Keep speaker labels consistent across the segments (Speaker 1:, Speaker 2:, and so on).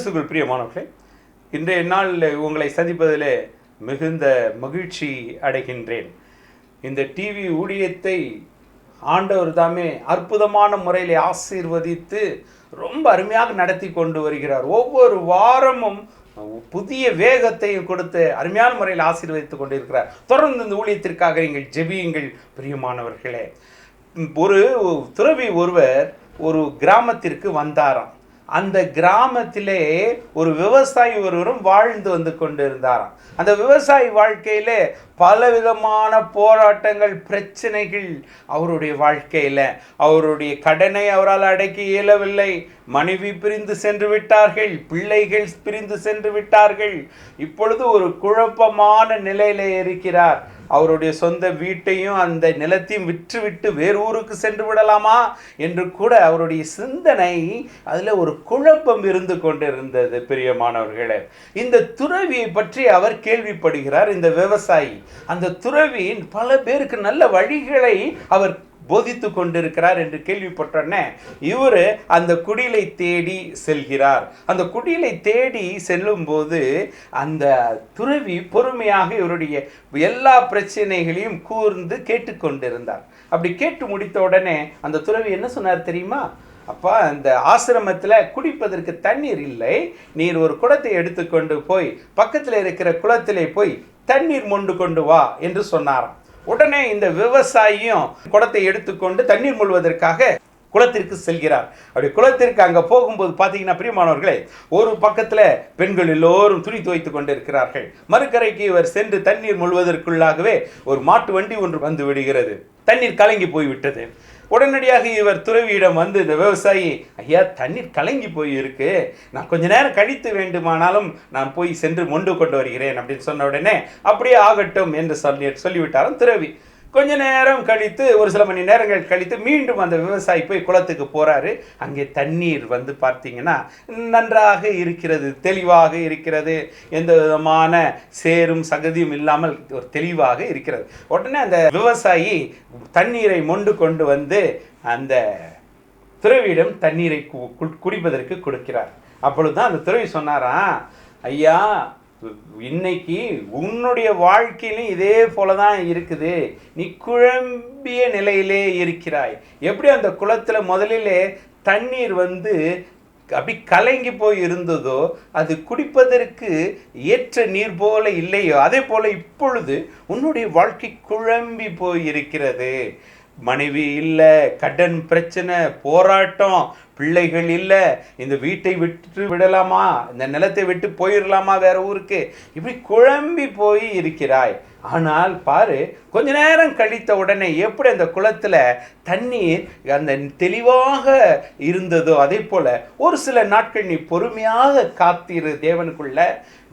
Speaker 1: கிறிஸ்துக்குள் பிரியமானவர்களே, இன்றைய நாளில் உங்களை சந்திப்பதிலே மிகுந்த மகிழ்ச்சி அடைகின்றேன். இந்த டிவி ஊழியத்தை ஆண்டவர் தாமே அற்புதமான முறையில் ஆசீர்வதித்து ரொம்ப அருமையாக நடத்தி கொண்டு வருகிறார். ஒவ்வொரு வாரமும் புதிய வேகத்தையும் கொடுத்து அருமையான முறையில் ஆசீர்வதித்து கொண்டிருக்கிறார். தொடர்ந்து இந்த ஊழியத்திற்காக நீங்கள் ஜெபியுங்கள் பிரியமானவர்களே. ஒரு துறவி ஒருவர் ஒரு கிராமத்திற்கு வந்தாராம். அந்த கிராமத்திலே ஒரு விவசாயி ஒருவரும் வாழ்ந்து வந்து கொண்டிருந்தாராம். அந்த விவசாயி வாழ்க்கையிலே பலவிதமான போராட்டங்கள், பிரச்சனைகள் அவருடைய வாழ்க்கையில். அவருடைய கடனை அவரால் அடைக்க இயலவில்லை. மனைவி பிரிந்து சென்று விட்டார்கள், பிள்ளைகள் பிரிந்து சென்று விட்டார்கள். இப்பொழுது ஒரு குழப்பமான நிலையில இருக்கிறார். அவருடைய சொந்த வீட்டையும் அந்த நிலத்தையும் விற்றுவிட்டு வேறு ஊருக்கு சென்று விடலாமா என்று கூட அவருடைய சிந்தனை, அதில் ஒரு குழப்பம் இருந்து கொண்டிருந்தது. பிரியமானவர்களே, இந்த துறவியை பற்றி அவர் கேள்விப்படுகிறார். இந்த விவசாயி அந்த துறவியின் பல பேருக்கு நல்ல வழிகளை அவர் போதித்து கொண்டிருக்கிறார் என்று கேள்விப்பட்டோன்னே இவர் அந்த குடிலை தேடி செல்கிறார். அந்த குடிலை தேடி செல்லும்போது அந்த துறவி பொறுமையாக இவருடைய எல்லா பிரச்சனைகளையும் கூர்ந்து கேட்டுக்கொண்டிருந்தார். அப்படி கேட்டு முடித்த உடனே அந்த துறவி என்ன சொன்னார் தெரியுமா? அப்பா, அந்த ஆசிரமத்தில் குடிப்பதற்கு தண்ணீர் இல்லை, நீர் ஒரு குடத்தை எடுத்துக்கொண்டு போய் பக்கத்தில் இருக்கிற குளத்திலே போய் தண்ணீர் மொண்டு கொண்டு வா என்று சொன்னாராம். உடனே இந்த விவசாயியும் குடத்தை எடுத்துக்கொண்டு தண்ணீர் மூழ்வதற்காக குளத்திற்கு செல்கிறார். அப்படி குளத்திற்கு அங்கே போகும்போது பார்த்தீங்கன்னா பிரியமானவர்களே, ஒரு பக்கத்தில் பெண்கள் எல்லோரும் துணி துவைத்து கொண்டு இருக்கிறார்கள். மறுக்கரைக்கு இவர் சென்று தண்ணீர் மூழ்வதற்குள்ளாகவே ஒரு மாட்டு வண்டி ஒன்று வந்து விடுகிறது. தண்ணீர் கலங்கி போய்விட்டது. உடனடியாக இவர் துறவியிடம் வந்து இந்த விவசாயி, ஐயா, தண்ணீர் கலங்கி போய் இருக்கு, நான் கொஞ்ச நேரம் கழித்து வேண்டுமானாலும் நான் போய் சென்று மொண்டு கொண்டு வருகிறேன் அப்படின்னு சொன்ன உடனே அப்படியே ஆகட்டும் என்று சொல்லிவிட்டாராம் துறவி. கொஞ்ச நேரம் கழித்து, ஒரு சில மணி நேரங்கள் கழித்து மீண்டும் அந்த விவசாயி போய் குளத்துக்கு போறாரு. அங்கே தண்ணீர் வந்து பார்த்தீங்கன்னா நன்றாக இருக்கிறது, தெளிவாக இருக்கிறது, எந்த விதமான சேரும் சகதியும் இல்லாமல் ஒரு தெளிவாக இருக்கிறது. உடனே அந்த விவசாயி தண்ணீரை மொண்டு கொண்டு வந்து அந்த துறவியிடம் தண்ணீரை குடிப்பதற்கு கொடுக்கிறார். அப்பொழுதுதான் அந்த துறவி சொன்னாராம், ஐயா, இன்னைக்கு உன்னுடைய வாழ்க்கையிலும் இதே போலதான் இருக்குது, நீ குழம்பிய நிலையிலே இருக்கிறாய். எப்படி அந்த குளத்துல முதலிலே தண்ணீர் வந்து அப்படி கலங்கி போய் இருந்ததோ, அது குடிப்பதற்கு ஏற்ற நீர் போல இல்லையோ, அதே போல இப்பொழுது உன்னுடைய வாழ்க்கை குழம்பி போய் இருக்கிறது. மனைவி இல்லை, கடன் பிரச்சனை, போராட்டம், பிள்ளைகள் இல்லை, இந்த வீட்டை விட்டு விடலாமா, இந்த நிலத்தை விட்டு போயிடலாமா வேற ஊருக்கு, இப்படி குழம்பி போய் இருக்கிறாய். ஆனால் பாரு, கொஞ்ச நேரம் கழித்த உடனே எப்படி அந்த குளத்துல தண்ணீர் அந்த தெளிவாக இருந்ததோ, அதே போல ஒரு சில நாட்கள் நீ பொறுமையாக காத்திரு தேவனுக்குள்ள,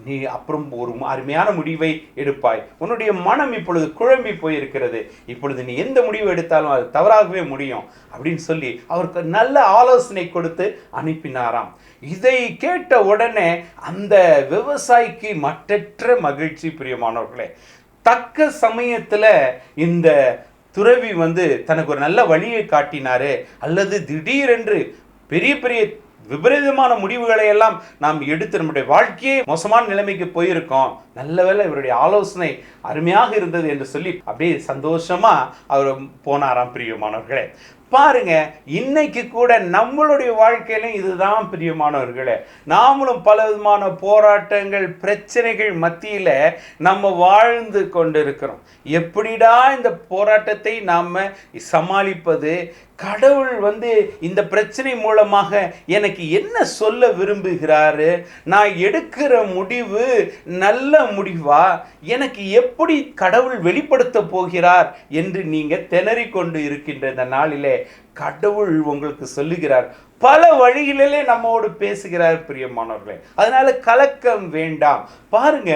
Speaker 1: நீ அப்புறம் ஒரு அருமையான முடிவை எடுப்பாய். உன்னுடைய மனம் இப்பொழுது குழம்பி போயிருக்கிறது, இப்பொழுது நீ எந்த முடிவு எடுத்தாலும் அது தவறாகவே முடியும் அப்படின்னு சொல்லி அவருக்கு நல்ல ஆலோசனை கொடுத்து அனுப்பினாராம். இதை கேட்ட உடனே அந்த விவசாயிக்கு மற்றற்ற மகிழ்ச்சி. பிரியமானவர்களே, தக்க சமயத்துல இந்த துறவி வந்து தனக்கு ஒரு நல்ல வழியை காட்டினாரு. அல்லது திடீரென்று பெரிய பெரிய விபரீதமான முடிவுகளை எல்லாம் நாம் எடுத்து நம்முடைய வாழ்க்கையே மோசமான நிலைமைக்கு போயிருக்கோம், நல்ல வேளை இவருடைய ஆலோசனை அருமையாக இருந்தது என்று சொல்லி அப்படியே சந்தோஷமா அவர் போனாராம். பிரியமானவர்களே, பாருங்க, இன்னைக்கு கூட நம்மளுடைய வாழ்க்கையிலும் இதுதான் பிரியமானவர்களே. நாமளும் பல விதமான போராட்டங்கள், பிரச்சனைகள் மத்தியில நம்ம வாழ்ந்து கொண்டிருக்கிறோம். எப்படிடா இந்த போராட்டத்தை நாம சமாளிப்பது? கடவுள் வந்து இந்த பிரச்சனை மூலமாக எனக்கு என்ன சொல்ல விரும்புகிறாரு? நான் எடுக்கிற முடிவு நல்ல முடிவா? எனக்கு எப்படி கடவுள் வெளிப்படுத்த போகிறார் என்று நீங்க திணறிக் கொண்டு இருக்கின்ற இந்த நாளிலே கடவுள் உங்களுக்கு சொல்லுகிறார். பல வழிகளிலே நம்மோடு பேசுகிறார் பிரியமானவர்களே. அதனால கலக்கம் வேண்டாம். பாருங்க,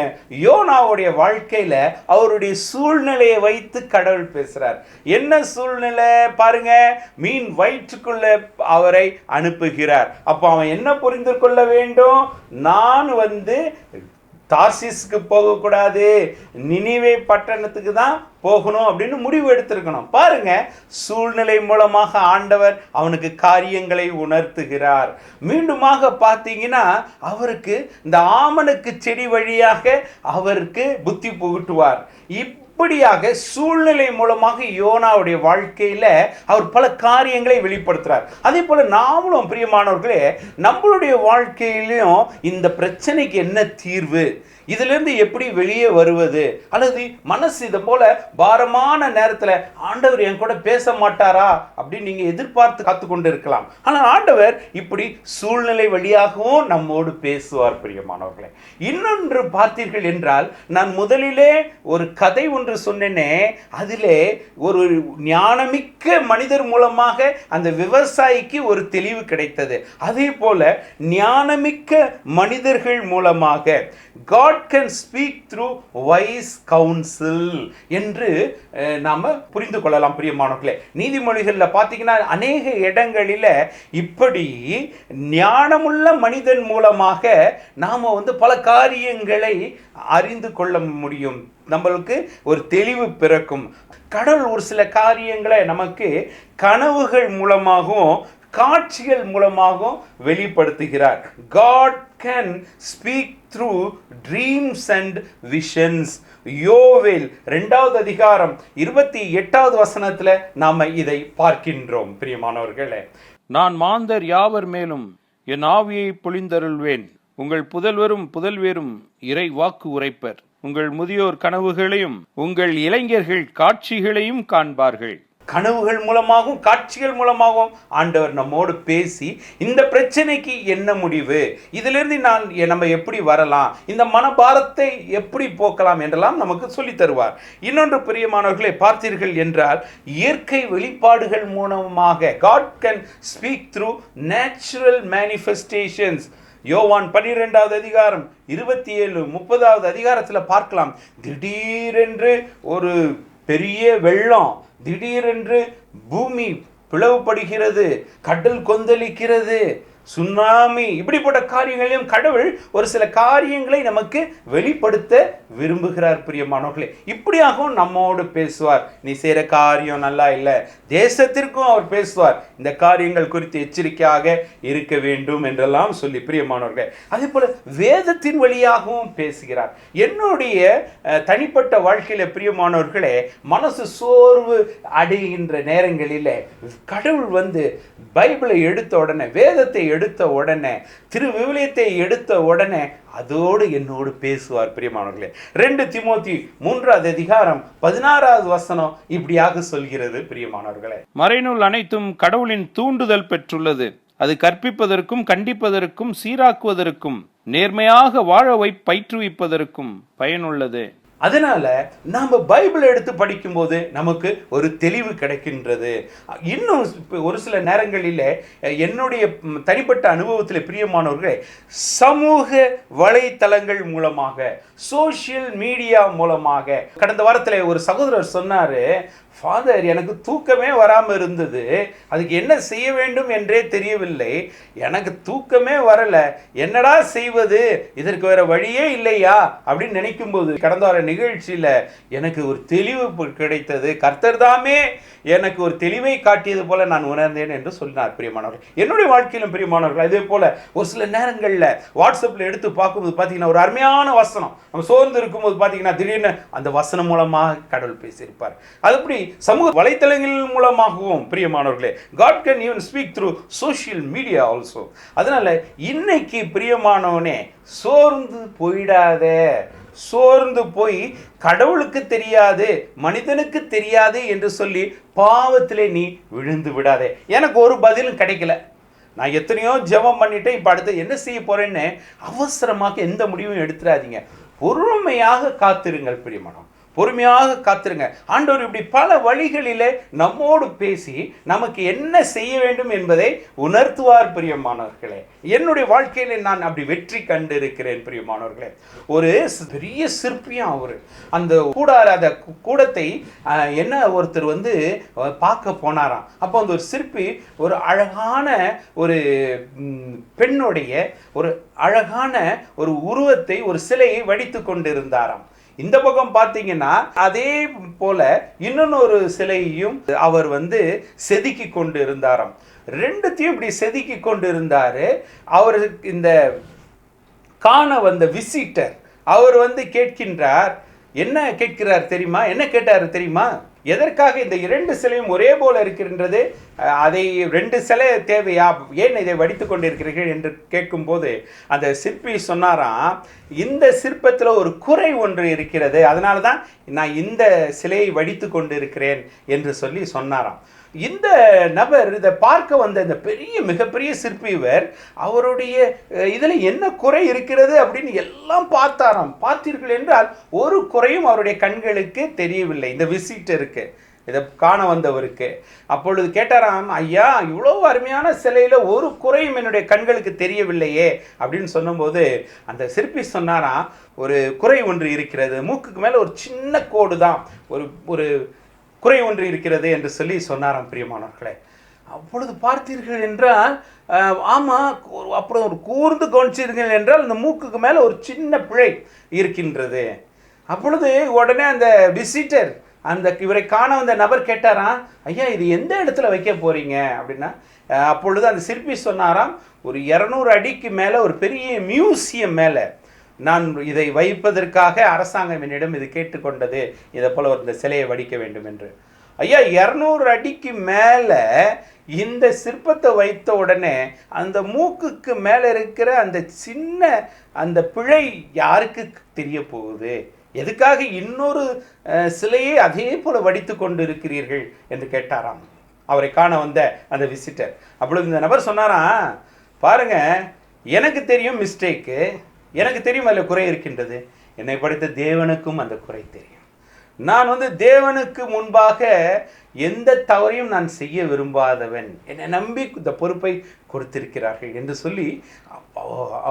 Speaker 1: யோனாவுடைய வாழ்க்கையில அவருடைய சூழ்நிலையை வைத்து கடவுள் பேசுறார். என்ன சூழ்நிலை பாருங்க, மீன் வயிற்றுக்குள்ள அவரை அனுப்புகிறார். அப்ப அவன் என்ன புரிந்து கொள்ள வேண்டும்? நான் வந்து தார்சிஸ்க்கு போகக்கூடாது, நினிவே பட்டணத்துக்கு தான் போகணும் அப்படின்னு முடிவு எடுத்திருக்கணும். பாருங்க, சூழ்நிலை மூலமாக ஆண்டவர் அவனுக்கு காரியங்களை உணர்த்துகிறார். மீண்டுமாக பார்த்தீங்கன்னா அவருக்கு இந்த ஆமணக்கு செடி வழியாக அவருக்கு புத்தி புகுட்டுவார். இப்படியாக சூழ்நிலை மூலமாக யோனாவுடைய வாழ்க்கையில அவர் பல காரியங்களை வெளிப்படுத்துறார். அதே போல நாமளும் பிரியமானவர்களே, நம்மளுடைய வாழ்க்கையிலும் இந்த பிரச்சனைக்கு என்ன தீர்வு, இதிலிருந்து எப்படி வெளியே வருவது, அல்லது மனசு இதை போல பாரமான நேரத்தில் ஆண்டவர் என் கூட பேச மாட்டாரா அப்படின்னு நீங்க எதிர்பார்த்து காத்து கொண்டு இருக்கலாம். ஆனால் ஆண்டவர் இப்படி சூழ்நிலை வழியாகவும் நம்மோடு பேசுவார். பிரியமானவர்களே, இன்னொன்று பார்த்தீர்கள் என்றால், நான் முதலிலே ஒரு கதை ஒன்று சொன்னேனே, அதிலே ஒரு ஞானமிக்க மனிதர் மூலமாக அந்த விவசாயிக்கு ஒரு தெளிவு கிடைத்தது. அதே போல ஞானமிக்க மனிதர்கள் மூலமாக God can speak through wise counsel என்று நாம புரிந்து கொள்ளலாம். பிரியமானவர்களே, நீதிமொழிகள்ல பார்த்தீங்கன்னா அநேக இடங்களில இப்படி ஞானமுள்ள மனிதன் மூலமாக நாம பல காரியங்களை அறிந்து கொள்ள முடியும். நம்மளுக்கு ஒரு தெளிவு பிறக்கும். கடவுள் ஒரு சில காரியங்களை நமக்கு கனவுகள் மூலமாகவும் காட்சிகள் மூலமாகவும் வெளிப்படுத்துகிறார். God can speak through dreams and visions. யோவேல் 2வது அதிகாரம் 28வது வசனத்துல நாம இதை பார்க்கின்றோம். பிரியமானவர்களே,
Speaker 2: நான் மாந்தர் யாவர் மேலும் என் ஆவியை பொழிந்தருள்வேன். உங்கள் புதல்வரும் புதல்வேரும் இறை வாக்கு உரைப்பர். உங்கள் முதியோர் கனவுகளையும் உங்கள் இளைஞர்கள் காட்சிகளையும் காண்பார்கள்.
Speaker 1: கனவுகள் மூலமாகவும் காட்சிகள் மூலமாகவும் ஆண்டவர் நம்மோடு பேசி இந்த பிரச்சனைக்கு என்ன முடிவு, இதிலிருந்து நம்ம எப்படி வரலாம், இந்த மனபாரத்தை எப்படி போக்கலாம் என்றெல்லாம் நமக்கு சொல்லி தருவார். இன்னொன்று பிரியமானவர்களை பார்த்தீர்கள் என்றால், இயற்கை வெளிப்பாடுகள் மூலமாக God can speak through natural manifestations. யோவான் 12வது அதிகாரம் 27 30வது அதிகாரத்தில் பார்க்கலாம். திடீரென்று ஒரு பெரிய வெள்ளம், திடீரென்று பூமி பிளவுபடுகிறது, கடல் கொந்தளிக்கிறது, சுனாமி, இப்படிப்பட்ட காரியங்களையும் கடவுள் ஒரு சில காரியங்களை நமக்கு வெளிப்படுத்த விரும்புகிறார். பிரியமானவர்களே, இப்படியாகவும் நம்மோடு பேசுவார். நீ செய்கிற காரியம் நல்லா இல்லை, தேசத்திற்கும் அவர் பேசுவார். இந்த காரியங்கள் குறித்து எச்சரிக்கையாக இருக்க வேண்டும் என்றெல்லாம் சொல்லி, பிரியமானவர்களே, அதே போல வேதத்தின் வழியாகவும் பேசுகிறார். என்னுடைய தனிப்பட்ட வாழ்க்கையில பிரியமானவர்களே, மனசு சோர்வு அடைகின்ற நேரங்களில் கடவுள் பைபிளை எடுத்த உடனே, வேதத்தை எடுத்த உடனே, திருவிவிலியத்தை எடுத்த உடனே அதோடு என்னோடு பேசுவார். பிரியமானவர்களே, 2 தீமோத்தி 3வது அதிகாரம் 16வது வசனம் இப்படியாக சொல்கிறது. பிரியமானவர்களே,
Speaker 2: மறைநூல் அனைத்தும் கடவுளின் தூண்டுதல் பெற்றுள்ளது. அது கற்பிப்பதற்கும் கண்டிப்பதற்கும் சீராக்குவதற்கும் நேர்மையாக வாழ பயிற்றுவிப்பதற்கும் பயனுள்ளது.
Speaker 1: அதனால நாம பைபிள் எடுத்து படிக்கும்போது நமக்கு ஒரு தெளிவு கிடைக்கின்றது. இன்னும் ஒரு சில நேரங்களில் என்னுடைய தனிப்பட்ட அனுபவத்தில் பிரியமானவர்களே, சமூக வலைத்தளங்கள் மூலமாக, சோசியல் மீடியா மூலமாக, கடந்த வாரத்தில் ஒரு சகோதரர் சொன்னாரு, ஃபாதர், எனக்கு தூக்கமே வராமல் இருந்தது, அதுக்கு என்ன செய்ய வேண்டும் என்றே தெரியவில்லை, எனக்கு தூக்கமே வரல, என்னடா செய்வது, இதற்கு வேற வழியே இல்லையா அப்படின்னு நினைக்கும் போது கடந்த வார நிகழ்ச்சியில் எனக்கு ஒரு தெளிவு கிடைத்தது. கர்த்தர் தாமே எனக்கு ஒரு தெளிவை காட்டியது போல நான் உணர்ந்தேன் என்று சொன்னார். பிரியமானவர்கள், என்னுடைய வாழ்க்கையிலும் பிரியமானவர்கள், அதே போல ஒரு சில நேரங்களில் வாட்ஸ்அப்பில் எடுத்து பார்க்கும்போது பார்த்தீங்கன்னா ஒரு அருமையான வசனம், நம்ம சோர்ந்து இருக்கும்போது பார்த்தீங்கன்னா திடீர்னு அந்த வசனம் மூலமாக கடவுள் பேசியிருப்பார். அதுபடி சமூக வலைத்தளங்கள் மூலமாகவும் பிரியமானவர்களே, God can even speak through social media also. அதனால இன்னைக்கு பிரியமானவனே, சோர்ந்து போயிடாத. சோர்ந்து போய் கடவுளுக்கு தெரியாது, மனிதனுக்கு தெரியாது என்று சொல்லி பாவத்திலே நீ விழுந்து விடாதே. எனக்கு ஒரு பதிலும் கிடைக்கல, நான் எத்தனையோ ஜெபம் பண்ணிட்டேன், இப்போ அடுத்து என்ன செய்ய போறேன்னு அவசரமாக எந்த முடிவும் எடுத்துடாதீங்க. பொறுமையாக காத்திருங்கள் பிரியமானவன், பொறுமையாக காத்திருங்க. ஆண்டவர் இப்படி பல வழிகளிலே நம்மோடு பேசி நமக்கு என்ன செய்ய வேண்டும் என்பதை உணர்த்துவார் பிரியமானவர்களே. என்னுடைய வாழ்க்கையில நான் அப்படி வெற்றி கண்டு இருக்கிறேன் பிரியமானவர்களே. ஒரு பெரிய சிற்பியா அவரு அந்த கூடத்தை என்ன ஒருத்தர் வந்து பார்க்க போனாராம். அப்போ அந்த ஒரு சிற்பி ஒரு அழகான ஒரு பெண்ணுடைய ஒரு அழகான ஒரு உருவத்தை, ஒரு சிலையை வடித்து கொண்டிருந்தாராம். இந்த பக்கம் பார்த்தீங்கன்னா அதே போல இன்னொரு சிலையையும் அவர் வந்து செதுக்கி கொண்டு இருந்தாராம். ரெண்டுத்தையும் இப்படி செதுக்கி கொண்டு இருந்தாரு. அவர் இந்த காண வந்த விசிட்டர் அவர் வந்து கேட்கின்றார். என்ன கேட்கிறார் தெரியுமா? என்ன கேட்டாரு தெரியுமா? எதற்காக இந்த 2 சிலையும் ஒரே போல இருக்கின்றது, அதை 2 சிலை தேவையா, ஏன் இதை வடித்து கொண்டிருக்கிறீர்கள் என்று கேட்கும்போது அந்த சிற்பி சொன்னாராம், இந்த சிற்பத்தில் ஒரு குறை ஒன்று இருக்கிறது, அதனால தான் நான் இந்த சிலையை வடித்து கொண்டிருக்கிறேன் என்று சொல்லி சொன்னாராம். இந்த நபர் இதை பார்க்க வந்த இந்த மிகப்பெரிய சிற்பிவர் அவருடைய இதில் என்ன குறை இருக்கிறது அப்படின்னு எல்லாம் பார்த்தாராம். பார்த்தீர்கள் என்றால் ஒரு குறையும் அவருடைய கண்களுக்கு தெரியவில்லை, இந்த விசிட்டருக்கு, இதை காண வந்தவருக்கு. அப்பொழுது கேட்டாராம், ஐயா இவ்வளோ அருமையான சிலையில் ஒரு குறையும் என்னுடைய கண்களுக்கு தெரியவில்லையே அப்படின்னு சொன்னபோது அந்த சிற்பி சொன்னாராம், ஒரு குறை ஒன்று இருக்கிறது, மூக்குக்கு மேலே ஒரு சின்ன கோடு தான், ஒரு குறை ஒன்று இருக்கிறது என்று சொல்லி சொன்னாராம் பிரியமானவர்களே. அப்பொழுது பார்த்தீர்கள் என்றால் ஆமாம், அப்புறம் ஒரு கூர்ந்து கவனிச்சீர்கள் என்றால் அந்த மூக்குக்கு மேலே ஒரு சின்ன பிழை இருக்கின்றது. அப்பொழுது உடனே அந்த விசிட்டர் இவரை காண வந்த நபர் கேட்டாராம், ஐயா இது எந்த இடத்துல வைக்க போறீங்க அப்படின்னா, அப்பொழுது அந்த சிற்பி சொன்னாராம், ஒரு 200 அடிக்கு மேலே ஒரு பெரிய மியூசியம் மேலே நான் இதை வைப்பதற்காக அரசாங்கம் என்னிடம் இது கேட்டுக்கொண்டது, இதை போல இந்த சிலையை வடிக்க வேண்டும் என்று. ஐயா 200 அடிக்கு மேலே இந்த சிற்பத்தை வைத்த உடனே அந்த மூக்குக்கு மேலே இருக்கிற அந்த சின்ன அந்த பிழை யாருக்கு தெரிய போகுது, எதுக்காக இன்னொரு சிலையை அதே போல வடித்து கொண்டு இருக்கிறீர்கள் என்று கேட்டாராம் அவரை காண வந்த அந்த விசிட்டர். அப்பொழுது இந்த நபர் சொன்னாராம், பாருங்க எனக்கு தெரியும் மிஸ்டேக்கு, எனக்கு தெரியும் அதில் குறை இருக்கின்றது, என்னை படைத்த தேவனுக்கும் அந்த குறை தெரியும். நான் வந்து தேவனுக்கு முன்பாக எந்த தவறையும் நான் செய்ய விரும்பாதவன், என்னை நம்பி இந்த பொறுப்பை கொடுத்திருக்கிறார்கள் என்று சொல்லி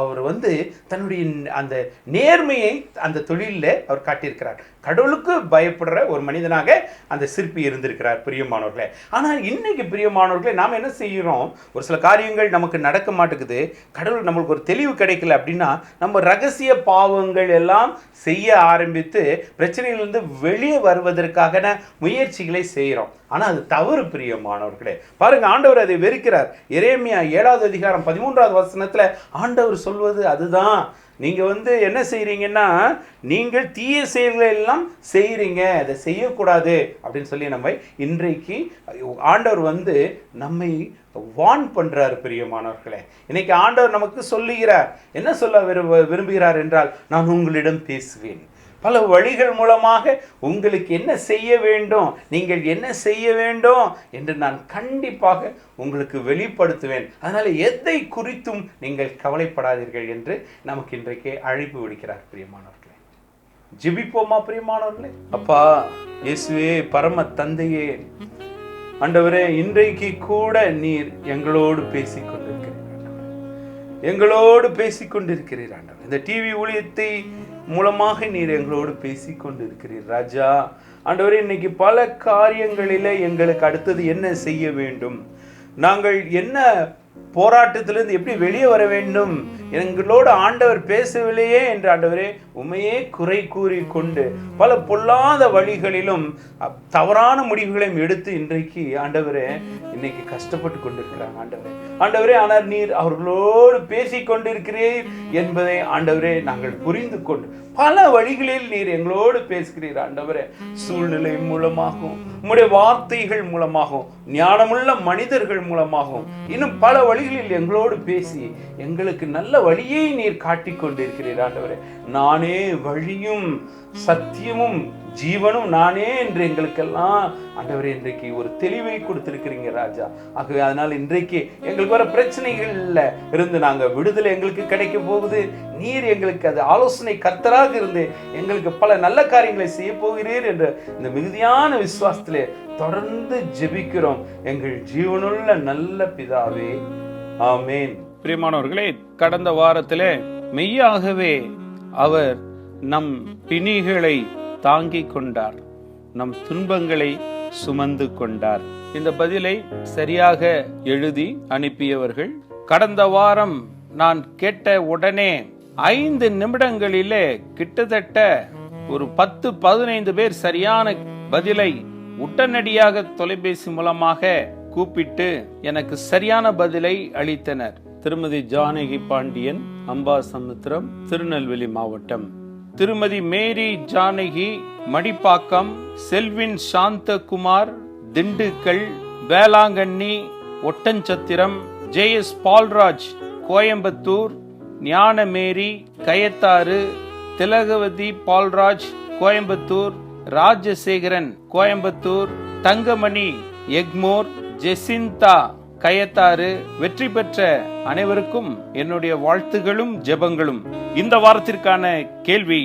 Speaker 1: அவர் வந்து தன்னுடைய அந்த நேர்மையை அந்த தொழிலில் அவர் காட்டியிருக்கிறார். கடவுளுக்கு பயப்படுற ஒரு மனிதனாக அந்த சிற்பி இருந்திருக்கிறார் பிரியமானவர்களே. ஆனால் இன்னைக்கு பிரியமானவர்களே நாம் என்ன செய்கிறோம், ஒரு சில காரியங்கள் நமக்கு நடக்க மாட்டேங்குது, கடவுள் நம்மளுக்கு ஒரு தெளிவு கிடைக்கல அப்படின்னா நம்ம ரகசிய பாவங்கள் எல்லாம் செய்ய ஆரம்பித்து பிரச்சனையிலிருந்து வெளியே வருவதற்கான முயற்சிகளை செய்கிறோம். ஆனால் அது தவறு பிரியமானவர்களே. பாருங்க, ஆண்டவர் அதை வெறுக்கிறார். எரேமியா 7வது அதிகாரம் 13வது வசனத்தில் ஆண்டவர் சொல்வது அதுதான். நீங்கள் வந்து என்ன செய்கிறீங்கன்னா, நீங்கள் தீய செயல்களை எல்லாம் செய்கிறீங்க, அதை செய்யக்கூடாது அப்படின்னு சொல்லி நம்ம இன்றைக்கு ஆண்டவர் வந்து நம்மை வார்ன் பண்ணுறார் பிரியமானவர்களே. இன்னைக்கு ஆண்டவர் நமக்கு சொல்லுகிறார், என்ன சொல்ல விரும்புகிறார் என்றால், நான் உங்களிடம் பேசுவேன், பல வழிகள் மூலமாக உங்களுக்கு என்ன செய்ய வேண்டும், நீங்கள் என்ன செய்ய வேண்டும் என்று நான் கண்டிப்பாக உங்களுக்கு வெளிப்படுத்துவேன். அதனால் எதை குறித்தும் நீங்கள் கவலைப்படாதீர்கள் என்று நமக்கு இன்றைக்கு அழைப்பு விடுக்கிறார் பிரியமானவர்களே. ஜெபிப்போமா பிரியமானவர்களே. அப்பா இயேசுவே, பரம தந்தையே, ஆண்டவரே, இன்றைக்கு கூட நீர் எங்களோடு பேசிக்கொண்டிருக்கிறீர் ஆண்டவர். இந்த டிவி ஊழியத்தை மூலமாக நீர் எங்களோடு பேசிக்கொண்டிருக்கிறீர் ராஜா. ஆண்டவரே, இன்னைக்கு பல காரியங்களில் எங்களுக்கு அடுத்தது என்ன செய்ய வேண்டும், நாங்கள் என்ன போராட்டத்திலிருந்து எப்படி வெளியே வர வேண்டும், எங்களோடு ஆண்டவர் பேசவில்லையே என்று ஆண்டவரே உண்மையே குறை கூறி கொண்டு பல பொல்லாத வழிகளிலும் தவறான முடிவுகளையும் எடுத்து இன்றைக்கு ஆண்டவரே இன்னைக்கு கஷ்டப்பட்டு கொண்டிருக்கிறாங்க ஆண்டவரே. ஆனால் நீர் அவர்களோடு பேசி கொண்டிருக்கிறீர் என்பதை ஆண்டவரே நாங்கள் புரிந்து கொண்டு பல வழிகளில் நீர் எங்களோடு பேசுகிறீர் ஆண்டவரே. சூழ்நிலை மூலமாகவும், உம்முடைய வார்த்தைகள் மூலமாகவும், ஞானமுள்ள மனிதர்கள் மூலமாகவும், இன்னும் பல வழிகளில் எங்களோடு பேசி எங்களுக்கு நல்ல வழியை நீர் காட்டிக் கொண்டிருக்கிறீர் ஆண்டவரே. நானே வழியும் சத்தியமும் ஜீவனும் நானே என்று எங்களுக்கெல்லாம் ஆண்டவரே இன்றைக்கு ஒரு தெளிவை கொடுத்திருக்கிறீங்க ராஜா. ஆகவே அதனால் இன்றைக்கு எங்களுக்கு வர பிரச்சனைகள்ல இருந்து நாங்கள் விடுதலை எங்களுக்கு கிடைக்க போகுது. நீர் எங்களுக்கு அது ஆலோசனை கர்த்தராக இருந்து எங்களுக்கு பல நல்ல காரியங்களை செய்ய போகிறீர் என்ற இந்த மிகுதியான விசுவாசத்திலே தொடர்ந்து ஜெபிக்கிறோம் எங்கள் ஜீவனுள்ள நல்ல பிதாவே, ஆமேன்.
Speaker 2: பிரியமானவர்களே, கடந்த வாரத்திலே மெய்யாகவே அவர் நம் பிணிகளை தாங்கிக் கொண்டார், நம் துன்பங்களை சுமந்து கொண்டார். இந்த பதிலை சரியாக எழுதி அனுப்பியவர்கள் கடந்த வாரம் நான் கேட்ட உடனே 5 நிமிடங்களிலே கிட்டத்தட்ட ஒரு 10-15 பேர் சரியான பதிலை உடனடியாக தொலைபேசி மூலமாக கூப்பிட்டு எனக்கு சரியான பதிலை அளித்தனர். திருமதி ஜானகி பாண்டியன், அம்பாசமுத்திரம், திருநெல்வேலி மாவட்டம். திருமதி மேரி ஜானகி, மடிப்பாக்கம். செல்வின் சாந்தகுமார், திண்டுக்கல். வேளாங்கண்ணி, ஒட்டஞ்சத்திரம். ஜேஎஸ் பால்ராஜ், கோயம்புத்தூர். ஞானமேரி, கயத்தாறு. திலகவதி பால்ராஜ், கோயம்புத்தூர். ராஜசேகரன், கோயம்புத்தூர். தங்கமணி, எக்மோர். ஜெசிந்தா, கயத்தாறு. வெற்றி பெற்ற அனைவருக்கும் என்னுடைய வாழ்த்துகளும் ஜெபங்களும். இந்த வாரத்திற்கான கேள்வி: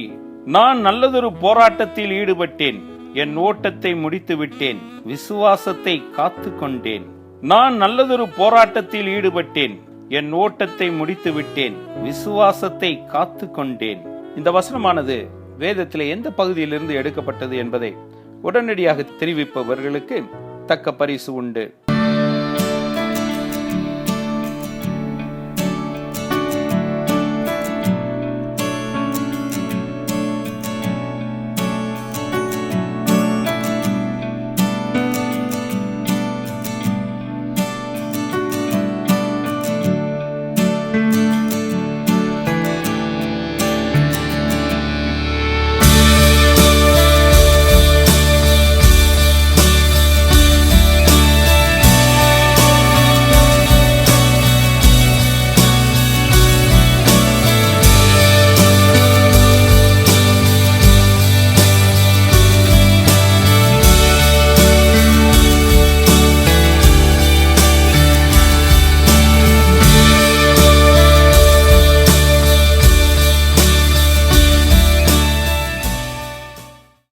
Speaker 2: நான் நல்லதொரு போராட்டத்தில் ஈடுபட்டேன், என் ஓட்டத்தை முடித்து விட்டேன், விசுவாசத்தை காத்து கொண்டேன். நான் நல்லதொரு போராட்டத்தில் ஈடுபட்டேன், என் ஓட்டத்தை முடித்து விட்டேன், விசுவாசத்தை காத்து கொண்டேன். இந்த வசனமானது வேதத்திலே எந்த பகுதியிலிருந்து எடுக்கப்பட்டது என்பதை உடனடியாக தெரிவிப்பவர்களுக்கு தக்க பரிசு உண்டு.